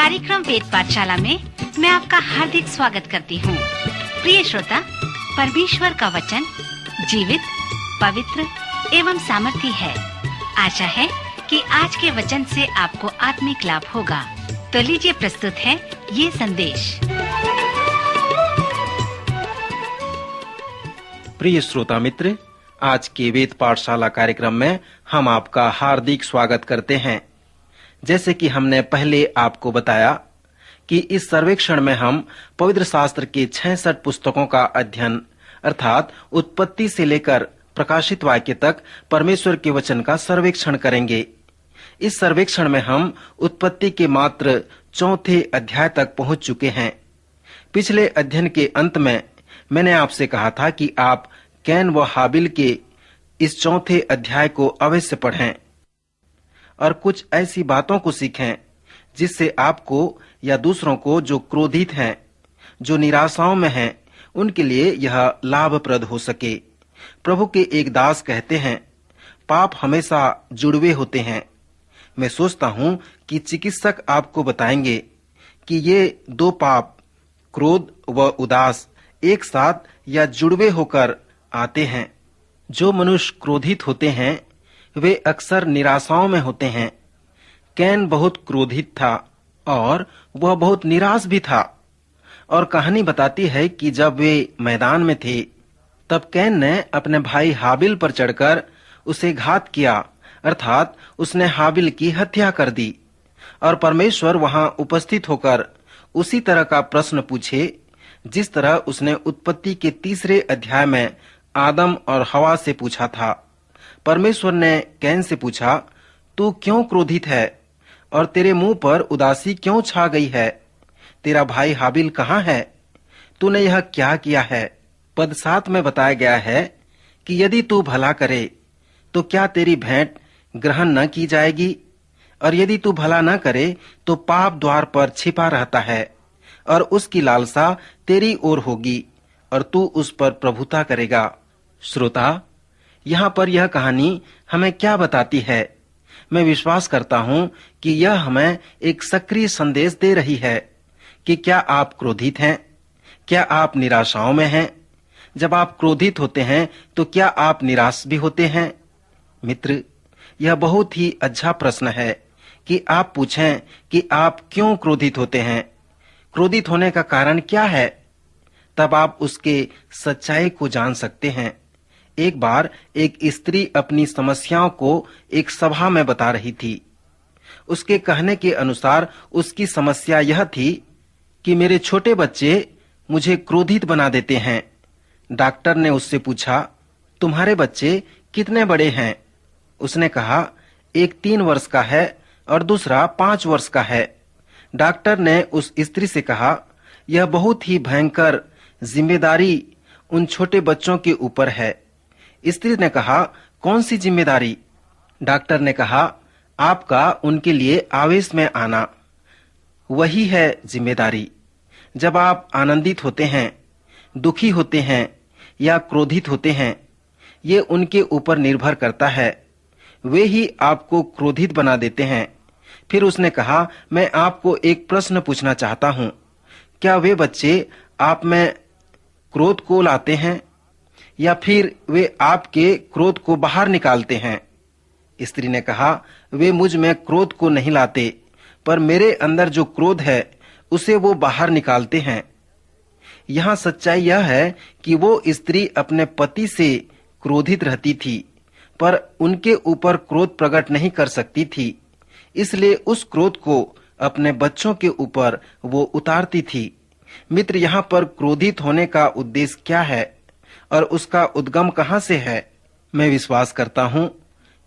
कार्यक्रम वेद पाठशाला में मैं आपका हार्दिक स्वागत करती हूँ। प्रिय श्रोता, परमेश्वर का वचन जीवित, पवित्र एवं सामर्थी है। आशा है कि आज के वचन से आपको आत्मिक लाभ होगा। तो लीजिए प्रस्तुत है ये संदेश। प्रिय श्रोता मित्र, आज के वेद पाठशाला कार्यक्रम में हम आपका हार्दिक स्वागत करते हैं। जैसे कि हमने पहले आपको बताया कि इस सर्वेक्षण में हम पवित्र शास्त्र के 66 पुस्तकों का अध्ययन अर्थात उत्पत्ति से लेकर प्रकाशित वाक्य तक परमेश्वर के वचन का सर्वेक्षण करेंगे। इस सर्वेक्षण में हम उत्पत्ति के मात्र 4थे अध्याय तक पहुंच चुके हैं। पिछले अध्ययन के अंत में मैंने आपसे कहा था कि आप कैन व हाबिल के इस 4थे अध्याय को अवश्य पढ़ें और कुछ ऐसी बातों को सीखें जिससे आपको या दूसरों को जो क्रोधित हैं, जो निराशाओं में हैं, उनके लिए यह लाभप्रद हो सके। प्रभु के एक दास कहते हैं, पाप हमेशा जुड़वे होते हैं। मैं सोचता हूं कि चिकित्सक आपको बताएंगे कि ये दो पाप, क्रोध व उदास, एक साथ या जुड़वे होकर आते हैं। जो मनुष्य क्रोधित होते हैं वे अक्सर निराशाओं में होते हैं। कैन बहुत क्रोधित था और वह बहुत निराश भी था। और कहानी बताती है कि जब वे मैदान में थे तब कैन ने अपने भाई हाबिल पर चढ़कर उसे घात किया, अर्थात उसने हाबिल की हत्या कर दी। और परमेश्वर वहां उपस्थित होकर उसी तरह का प्रश्न पूछे जिस तरह उसने उत्पत्ति के 3 अध्याय में आदम और हवा से पूछा था। परमेश्वर ने कैन से पूछा, तू क्यों क्रोधित है और तेरे मुंह पर उदासी क्यों छा गई है? तेरा भाई हाबिल कहाँ है? तूने यह क्या किया है? पद 7 में बताया गया है कि यदि तू भला करे तो क्या तेरी भेंट ग्रहण न की जाएगी? और यदि तू भला न करे तो पाप द्वार पर छिपा रहता है और उसकी लालसा तेरी ओर होगी और तू उस पर प्रभुता करेगा। श्रोता, यहाँ पर यह कहानी हमें क्या बताती है? मैं विश्वास करता हूँ कि यह हमें एक सक्रिय संदेश दे रही है कि क्या आप क्रोधित हैं? क्या आप निराशाओं में हैं? जब आप क्रोधित होते हैं तो क्या आप निराश भी होते हैं? मित्र, यह बहुत ही अच्छा प्रश्न है कि आप पूछें कि आप क्यों क्रोधित होते हैं। क्रोधित होने का कारण क्या है? तब आप उसके सच्चाई को जान सकते हैं। एक बार एक स्त्री अपनी समस्याओं को एक सभा में बता रही थी। उसके कहने के अनुसार उसकी समस्या यह थी कि मेरे छोटे बच्चे मुझे क्रोधित बना देते हैं। डॉक्टर ने उससे पूछा, तुम्हारे बच्चे कितने बड़े हैं? उसने कहा, एक 3 वर्ष का है और दूसरा 5 वर्ष का है। डॉक्टर ने उस स्त्री से कहा, यह बहुत ही भयंकर जिम्मेदारी उन छोटे बच्चों के ऊपर है। स्त्री ने कहा, कौन सी जिम्मेदारी? डॉक्टर ने कहा, आपका उनके लिए आवेश में आना, वही है जिम्मेदारी। जब आप आनंदित होते हैं, दुखी होते हैं या क्रोधित होते हैं, ये उनके ऊपर निर्भर करता है। वे ही आपको क्रोधित बना देते हैं। फिर उसने कहा, मैं आपको एक प्रश्न पूछना चाहता हूँ, क्या वे बच्चे आप में क्रोध को लाते हैं या फिर वे आपके क्रोध को बाहर निकालते हैं? स्त्री ने कहा, वे मुझ में क्रोध को नहीं लाते, पर मेरे अंदर जो क्रोध है उसे वो बाहर निकालते हैं। यहाँ सच्चाई यह है कि वो स्त्री अपने पति से क्रोधित रहती थी, पर उनके ऊपर क्रोध प्रकट नहीं कर सकती थी, इसलिए उस क्रोध को अपने बच्चों के ऊपर वो उतारती थी। मित्र, यहाँ पर क्रोधित होने का उद्देश्य क्या है और उसका उद्गम कहाँ से है? मैं विश्वास करता हूँ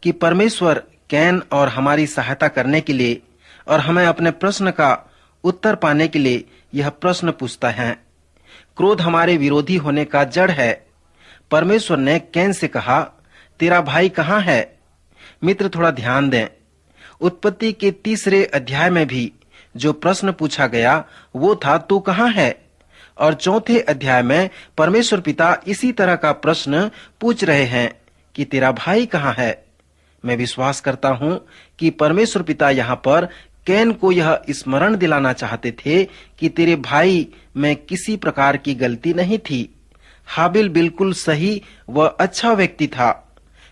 कि परमेश्वर कैन और हमारी सहायता करने के लिए और हमें अपने प्रश्न का उत्तर पाने के लिए यह प्रश्न पूछता है। क्रोध हमारे विरोधी होने का जड़ है। परमेश्वर ने कैन से कहा, तेरा भाई कहाँ है? मित्र, थोड़ा ध्यान दें। उत्पत्ति के 3 अध्याय में भी जो प्रश्न पूछा गया वो था, तू कहाँ है? और 4थे अध्याय में परमेश्वर पिता इसी तरह का प्रश्न पूछ रहे हैं कि तेरा भाई कहाँ है? मैं विश्वास करता हूँ कि परमेश्वर पिता यहाँ पर कैन को यह स्मरण दिलाना चाहते थे कि तेरे भाई में किसी प्रकार की गलती नहीं थी। हाबिल बिल्कुल सही व अच्छा व्यक्ति था।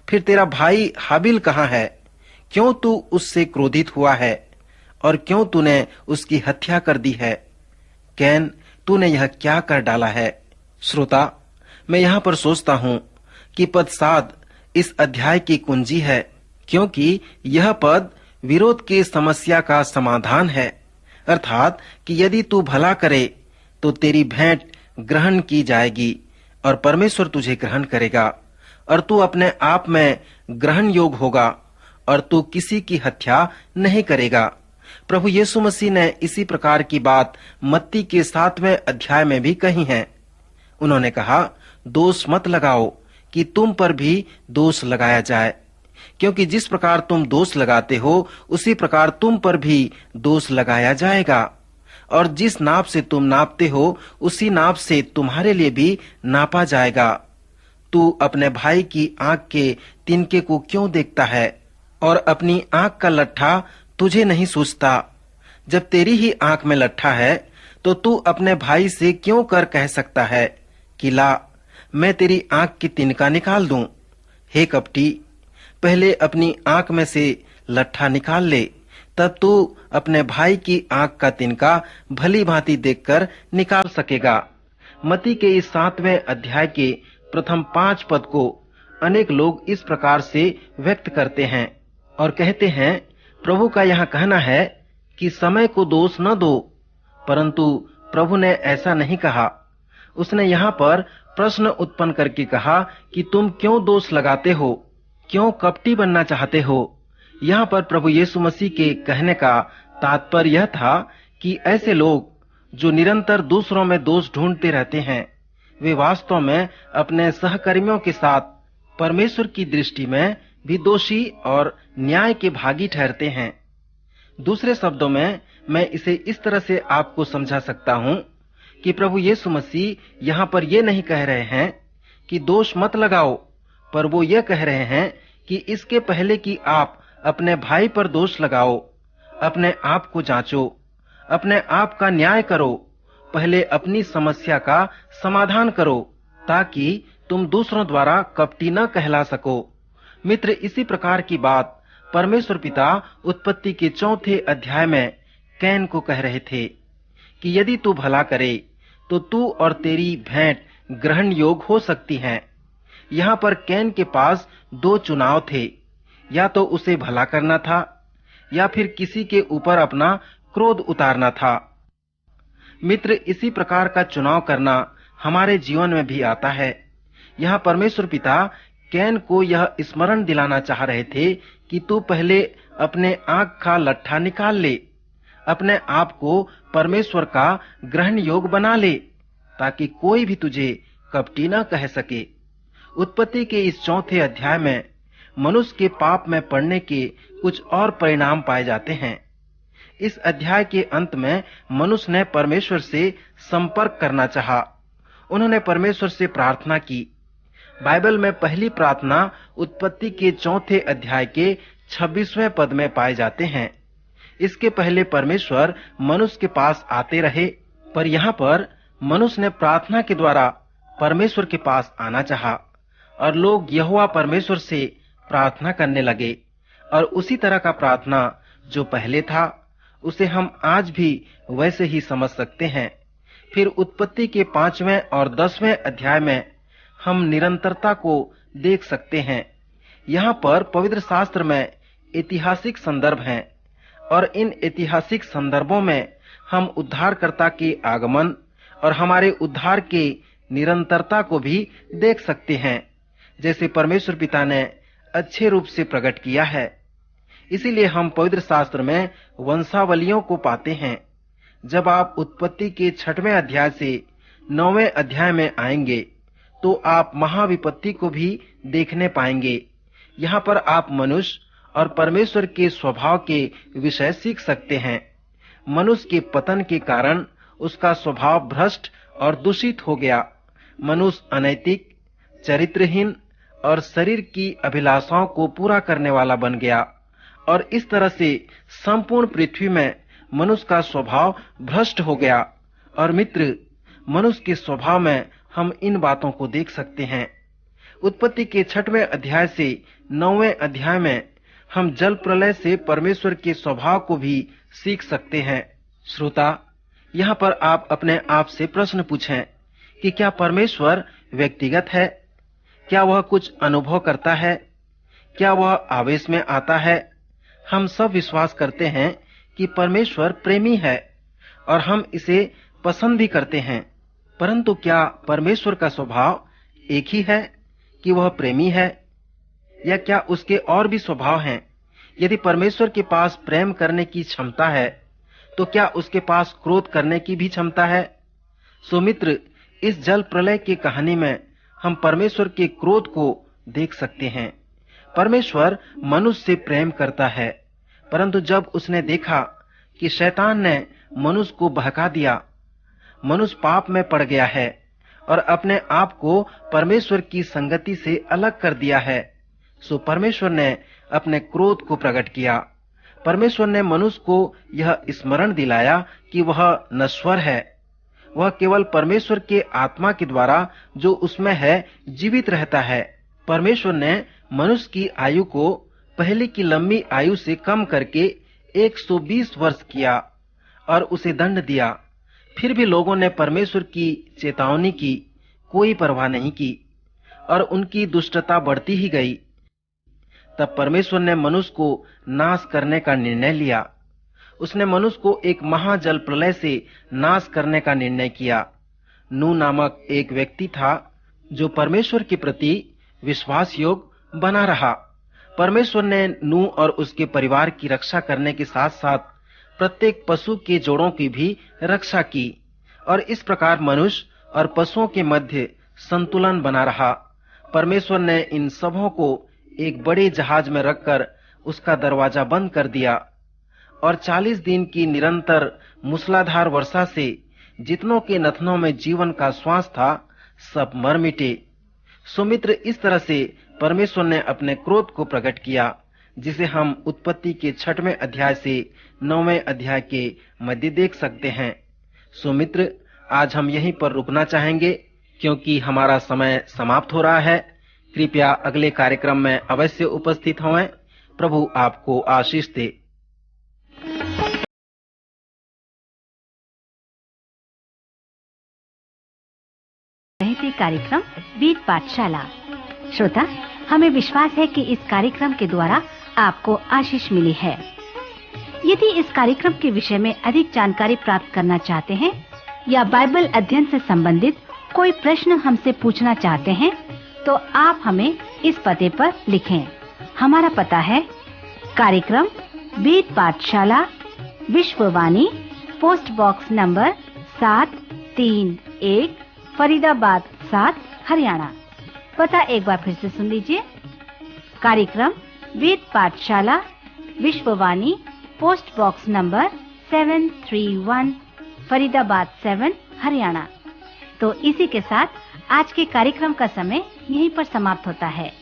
फिर तेरा भाई हाबिल कहाँ है? क्यों तू उससे क्रोधित हुआ है और क्यों तूने उसकी हत्या कर दी है? कैन, तूने यह क्या कर डाला है? श्रोता, मैं यहाँ पर सोचता हूँ कि पद 7 इस अध्याय की कुंजी है, क्योंकि यह पद विरोध की समस्या का समाधान है। अर्थात कि यदि तू भला करे तो तेरी भेंट ग्रहण की जाएगी और परमेश्वर तुझे ग्रहण करेगा और तू अपने आप में ग्रहण योग्य होगा और तू किसी की हत्या नहीं करेगा। प्रभु यीशु मसीह ने इसी प्रकार की बात मत्ती के 7वें अध्याय में भी कही है। उन्होंने कहा, दोष मत लगाओ कि तुम पर भी दोष लगाया जाए, क्योंकि जिस प्रकार तुम दोष लगाते हो उसी प्रकार तुम पर भी दोष लगाया जाएगा, और जिस नाप से तुम नापते हो उसी नाप से तुम्हारे लिए भी नापा जाएगा। तू अपने भाई की आंख के तिनके को क्यों देखता है और अपनी आंख का लट्ठा तुझे नहीं सूझता? जब तेरी ही आंख में लट्ठा है तो तू अपने भाई से क्यों कर कह सकता है कि ला, मैं तेरी आंख की तिनका निकाल दूं? हे कपटी, पहले अपनी आंख में से लट्ठा निकाल ले, तब तू अपने भाई की आंख का तिनका भली भांति देखकर निकाल सकेगा। मत्ती के इस 7वें अध्याय के प्रथम 5 पद को अनेक लोग इस प्रकार से व्यक्त करते हैं और कहते हैं, प्रभु का यहाँ कहना है कि समय को दोष न दो, परंतु प्रभु ने ऐसा नहीं कहा। उसने यहाँ पर प्रश्न उत्पन्न करके कहा कि तुम क्यों दोष लगाते हो, क्यों कपटी बनना चाहते हो। यहाँ पर प्रभु यीशु मसीह के कहने का तात्पर्य यह था कि ऐसे लोग जो निरंतर दूसरों में दोष ढूंढते रहते हैं, वे वास्तव में अपने सहकर्मियों के साथ परमेश्वर की दृष्टि में भी दोषी और न्याय के भागी ठहरते हैं। दूसरे शब्दों में मैं इसे इस तरह से आपको समझा सकता हूँ कि प्रभु यीशु मसीह यहाँ पर ये नहीं कह रहे हैं कि दोष मत लगाओ, पर वो ये कह रहे हैं कि इसके पहले कि आप अपने भाई पर दोष लगाओ, अपने आप को जांचो, अपने आप का न्याय करो, पहले अपनी समस्या का समाधान करो, ताकि तुम दूसरों द्वारा कपटी न कहला सको। मित्र, इसी प्रकार की बात परमेश्वर पिता उत्पत्ति के 4थे अध्याय में कैन को कह रहे थे कि यदि तू भला करे तो तू और तेरी भेंट ग्रहण योग्य हो सकती हैं। यहाँ पर कैन के पास 2 चुनाव थे, या तो उसे भला करना था या फिर किसी के ऊपर अपना क्रोध उतारना था। मित्र, इसी प्रकार का चुनाव करना हमारे जीवन में भी आता है। यहाँ परमेश्वर पिता कैन को यह स्मरण दिलाना चाह रहे थे कि तू पहले अपने आंख का लट्ठा निकाल ले, अपने आप को परमेश्वर का ग्रहण योग्य बना ले, ताकि कोई भी तुझे कपटी न कह सके। उत्पत्ति के इस 4थे अध्याय में मनुष्य के पाप में पड़ने के कुछ और परिणाम पाए जाते हैं। इस अध्याय के अंत में मनुष्य ने परमेश्वर से संपर्क करना चाहा। उन्होंने परमेश्वर से प्रार्थना की। बाइबल में पहली प्रार्थना उत्पत्ति के 4थे अध्याय के 26वें पद में पाए जाते हैं। इसके पहले परमेश्वर मनुष्य के पास आते रहे, पर यहाँ पर मनुष्य ने प्रार्थना के द्वारा परमेश्वर के पास आना चाहा और लोग यहोवा परमेश्वर से प्रार्थना करने लगे। और उसी तरह का प्रार्थना जो पहले था उसे हम आज भी वैसे ही समझ सकते हैं। फिर उत्पत्ति के 5वें और 10वें अध्याय में हम निरंतरता को देख सकते हैं। यहाँ पर पवित्र शास्त्र में ऐतिहासिक संदर्भ हैं और इन ऐतिहासिक संदर्भों में हम उद्धारकर्ता के आगमन और हमारे उद्धार के निरंतरता को भी देख सकते हैं, जैसे परमेश्वर पिता ने अच्छे रूप से प्रकट किया है। इसीलिए हम पवित्र शास्त्र में वंशावलियों को पाते हैं। जब आप उत्पत्ति के 6वें अध्याय से 9वें अध्याय में आएंगे तो आप महाविपत्ति को भी देखने पाएंगे। यहाँ पर आप मनुष्य और परमेश्वर के स्वभाव के विषय सीख सकते हैं। मनुष्य के पतन के कारण उसका स्वभाव भ्रष्ट और दूषित हो गया। मनुष्य अनैतिक, चरित्रहीन और शरीर की अभिलाषाओं को पूरा करने वाला बन गया और इस तरह से संपूर्ण पृथ्वी में मनुष्य का स्वभाव भ्रष्ट हो गया। और मित्र, मनुष्य के स्वभाव में हम इन बातों को देख सकते हैं। उत्पत्ति के 6वें अध्याय से 9वें अध्याय में हम जल प्रलय से परमेश्वर के स्वभाव को भी सीख सकते हैं। श्रोता, यहाँ पर आप अपने आप से प्रश्न पूछें कि क्या परमेश्वर व्यक्तिगत है? क्या वह कुछ अनुभव करता है? क्या वह आवेश में आता है? हम सब विश्वास करते हैं कि परमेश्वर प्रेमी है और हम इसे पसंद भी करते हैं। परंतु क्या परमेश्वर का स्वभाव एक ही है कि वह प्रेमी है, या क्या उसके और भी स्वभाव हैं? यदि परमेश्वर के पास प्रेम करने की क्षमता है, तो क्या उसके पास क्रोध करने की भी क्षमता है? सो मित्र, इस जल प्रलय की कहानी में हम परमेश्वर के क्रोध को देख सकते हैं। परमेश्वर मनुष्य से प्रेम करता है, परंतु जब उसने देखा कि शैतान ने मनुष्य को बहका दिया, मनुष्य पाप में पड़ गया है और अपने आप को परमेश्वर की संगति से अलग कर दिया है, सो परमेश्वर ने अपने क्रोध को प्रकट किया। परमेश्वर ने मनुष्य को यह स्मरण दिलाया कि वह नश्वर है। वह केवल परमेश्वर के आत्मा के द्वारा जो उसमें है जीवित रहता है। परमेश्वर ने मनुष्य की आयु को पहले की लंबी आयु से कम करके 120 वर्ष किया और उसे दंड दिया। फिर भी लोगों ने परमेश्वर की चेतावनी की कोई परवाह नहीं की और उनकी दुष्टता बढ़ती ही गई। तब परमेश्वर ने मनुष्य को नाश करने का निर्णय लिया। उसने मनुष्य को एक महाजल प्रलय से नाश करने का निर्णय किया। नूह नामक एक व्यक्ति था जो परमेश्वर के प्रति विश्वास योग्य बना रहा। परमेश्वर ने नूह और उसके परिवार की रक्षा करने के साथ साथ प्रत्येक पशु के जोड़ों की भी रक्षा की और इस प्रकार मनुष्य और पशुओं के मध्य संतुलन बना रहा। परमेश्वर ने इन सबों को एक बड़े जहाज में रखकर उसका दरवाजा बंद कर दिया और 40 दिन की निरंतर मूसलाधार वर्षा से जितनों के नथनों में जीवन का श्वास था, सब मर मिटे। सुमित्र, इस तरह से परमेश्वर ने अपने क्रोध को प्रकट किया, जिसे हम उत्पत्ति के 6वें अध्याय से 9वें अध्याय के मध्य देख सकते हैं। सुमित्र, आज हम यहीं पर रुकना चाहेंगे क्योंकि हमारा समय समाप्त हो रहा है। कृपया अगले कार्यक्रम में अवश्य उपस्थित हों। प्रभु आपको आशीष दे। कार्यक्रम बीट पाठशाला। श्रोता, हमें विश्वास है कि इस कार्यक्रम के द्वारा आपको आशीष मिली है। यदि इस कार्यक्रम के विषय में अधिक जानकारी प्राप्त करना चाहते हैं या बाइबल अध्ययन से संबंधित कोई प्रश्न हमसे पूछना चाहते हैं, तो आप हमें इस पते पर लिखें। हमारा पता है कार्यक्रम beat Pathshala, Vishwavani, post box number 731, Faridabad 7, Haryana. पता एक बार फिर से सुन लीजिए। कार्यक्रम beat Pathshala, Vishwavani, post box number 731, Faridabad 7, Haryana. तो इसी के साथ आज के कार्यक्रम का समय यहीं पर समाप्त होता है।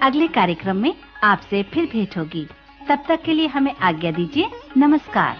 अगले कार्यक्रम में आपसे फिर भेंट होगी। तब तक के लिए हमें आज्ञा दीजिए। नमस्कार।